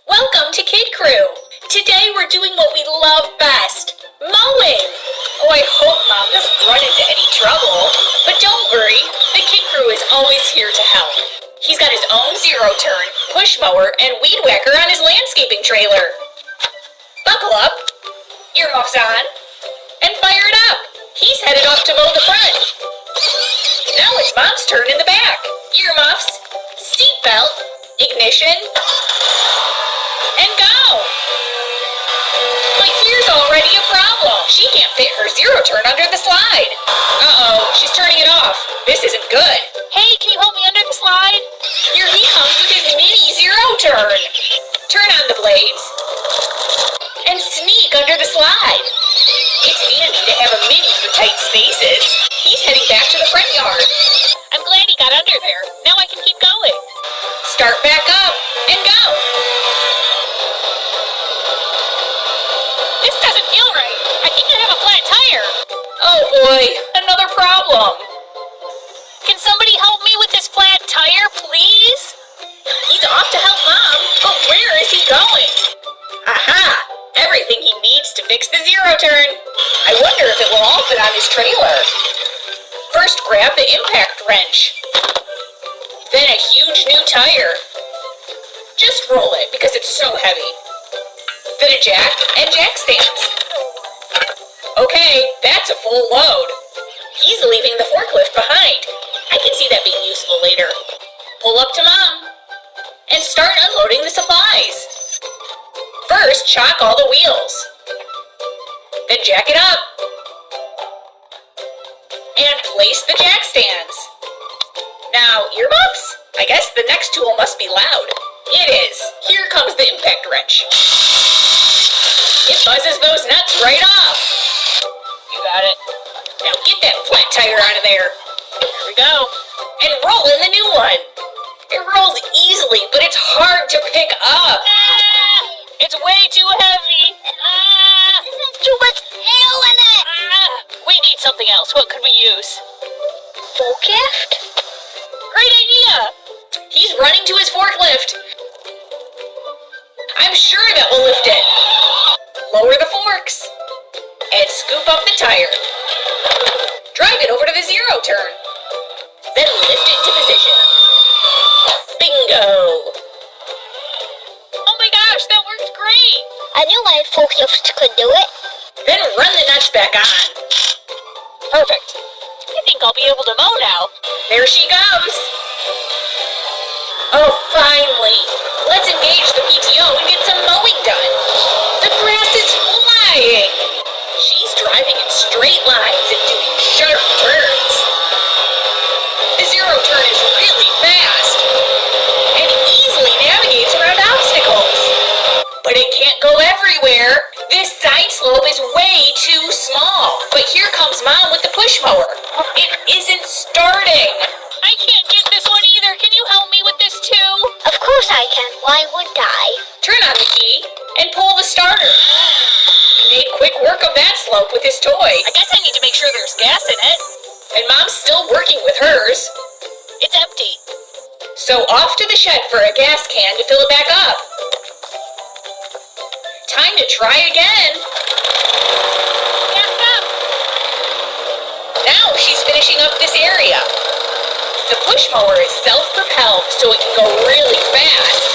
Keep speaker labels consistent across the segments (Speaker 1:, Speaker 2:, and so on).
Speaker 1: Welcome to Kid Crew. Today we're doing what we love best, mowing. Oh, I hope Mom doesn't run into any trouble. But don't worry, the Kid Crew is always here to help. He's got his own zero-turn, push mower, and weed whacker on his landscaping trailer. Buckle up, earmuffs on, and fire it up. He's headed off to mow the front. Now it's Mom's turn in the back. Earmuffs, seatbelt, ignition, and go! But here's already a problem. She can't fit her zero-turn under the slide. Uh-oh, she's turning it off. This isn't good. Hey, can you help me under the slide? Here he comes with his mini zero-turn. Turn on the blades and sneak under the slide. It's handy to have a mini for tight spaces. He's heading back to the front yard. I'm glad he got under there. Now I can keep going. Start back up and go. This doesn't feel right. I think I have a flat tire. Oh boy, another problem. Can somebody help me with this flat tire, please? He's off to help Mom, but where is he going? Aha! Everything he needs to fix the zero-turn. I wonder if it will all fit on his trailer. First, grab the impact wrench. Then a huge new tire. Just roll it because it's so heavy. Then a jack and jack stands. Okay, that's a full load. He's leaving the forklift behind. I can see that being useful later. Pull up to Mom and start unloading the supplies. First, chock all the wheels. Then jack it up. And place the jack stands. Now, earmuffs? I guess the next tool must be loud. It is. Here comes the impact wrench. It buzzes those nuts right off. You got it. Now get that flat tire out of there. There we go. And roll in the new one. It rolls easily, but it's hard to pick up. It's way too heavy.
Speaker 2: There's too much air in it.
Speaker 1: We need something else. What could we use?
Speaker 2: Forklift?
Speaker 1: Great idea. He's running to his forklift. I'm sure that will lift it. Lower the forks. And scoop up the tire. Drive it over to the zero-turn. Then lift it to position. Bingo! Oh my gosh, that worked great!
Speaker 2: I knew my forklift could do it.
Speaker 1: Then run the nuts back on. Perfect. I think I'll be able to mow now. There she goes. Oh, finally. Let's engage the PTO and get some mowing done. The grass is flying. She's driving in straight lines and doing sharp turns. The zero-turn is really fast and easily navigates around obstacles. But it can't go everywhere. This side slope is way too small. But here comes Mom with the push mower. It isn't starting. I can't get this one either. Can you help me with this too?
Speaker 2: Of course I can. Why would I?
Speaker 1: Turn on the key and pull the starter. He made quick work of that slope with his toy. I guess I need to make sure there's gas in it. And Mom's still working with hers. It's empty. So off to the shed for a gas can to fill it back up. Time to try again. Gas up. Now she's finishing up this area. The push mower is self-propelled, so it can go really fast.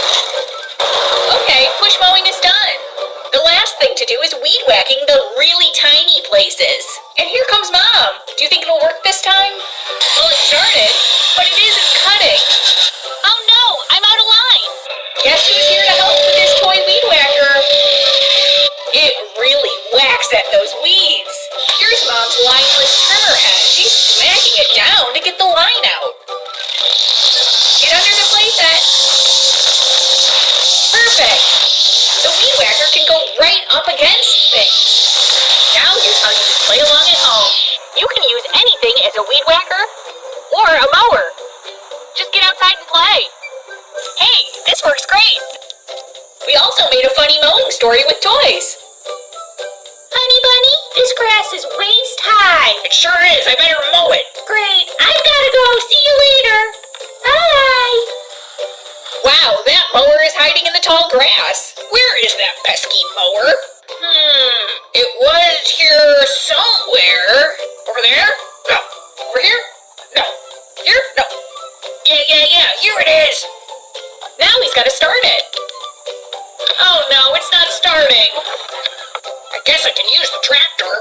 Speaker 1: Okay, push mowing is done. The last thing to do is weed whacking the really tiny places. And here comes Mom. Do you think it'll work this time? Well, it started, but it isn't cutting. Oh no, I'm out of line. Guess who's here to help with this toy weed whacker? It really whacks at those weeds. Here's Mom's lineless trimmer head. She's smacking it down to get the line out. Get under the playset. Perfect. The weed whacker can go right up against things. Now here's how you can play along at home. You can use anything as a weed whacker or a mower. Just get outside and play. Hey, this works great. We also made a funny mowing story with toys. Honey bunny, this grass is waist high. It sure is. I better mow it. Great. I've got to go. See you later. Bye. Wow, that mower is hiding in the tall grass. Where is that pesky mower? It was here somewhere. Over there? No. Over here? No. Here? No. Yeah, here it is. Now he's got to start it. Oh no, it's not starting. I guess I can use the tractor.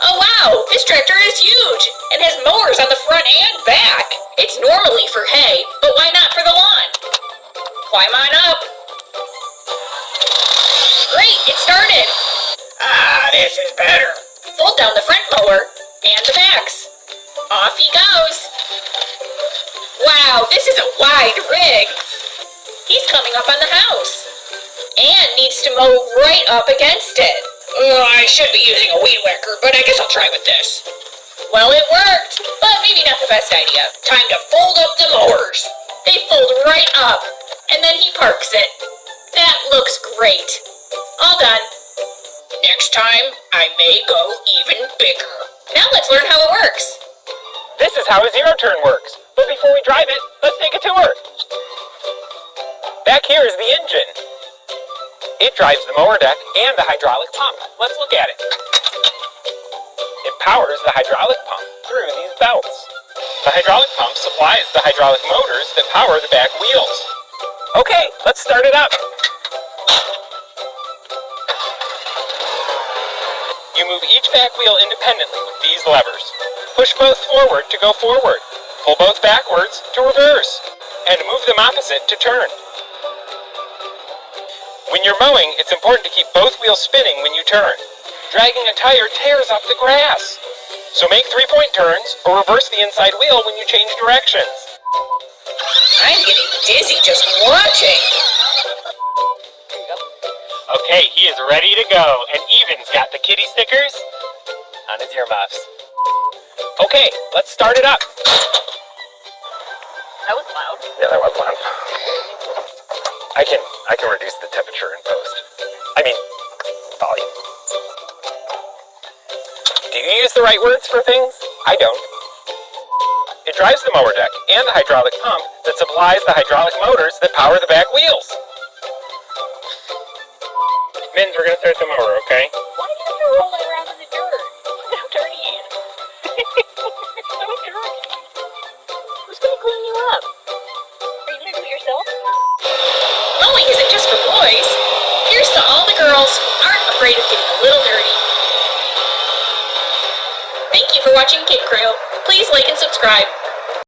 Speaker 1: Oh wow, this tractor is huge and has mowers on the front and back. It's normally for hay, but why not for the lawn? Climb on up. Great, it started. This is better. Fold down the front mower and the backs. Off he goes. Wow, this is a wide rig. He's coming up on the house and needs to mow right up against it. I should be using a weed whacker, but I guess I'll try with this. Well, it worked, but maybe not the best idea. Time to fold up the mowers. They fold right up, and then he parks it. That looks great. All done. Next time, I may go even bigger. Now let's learn how it works.
Speaker 3: This is how a zero turn works. But before we drive it, let's take a tour. Back here is the engine. It drives the mower deck and the hydraulic pump. Let's look at it. It powers the hydraulic pump through these belts. The hydraulic pump supplies the hydraulic motors that power the back wheels. Okay, let's start it up. You move each back wheel independently with these levers. Push both forward to go forward. Pull both backwards to reverse. And move them opposite to turn. When you're mowing, it's important to keep both wheels spinning when you turn. Dragging a tire tears up the grass. So make 3-point turns or reverse the inside wheel when you change directions.
Speaker 1: I'm getting dizzy just watching.
Speaker 3: Okay, he is ready to go, and Evan's got the kitty stickers on his earmuffs. Okay, let's start it up.
Speaker 1: That was loud.
Speaker 3: Yeah, that was loud. I can reduce the temperature in post. I mean, volume. Do you use the right words for things? I don't. It drives the mower deck and the hydraulic pump that supplies the hydraulic motors that power the back wheels. Mins, we're gonna start the mower, okay?
Speaker 1: Why do you have to roll it around in the dirt? Look how dirty he is. It's so dirty. Who's gonna clean you up? Are you gonna do it yourself? Mowing isn't just for boys. Here's to all the girls who aren't afraid of getting a little dirty. Thank you for watching Kid Crew. Please like and subscribe.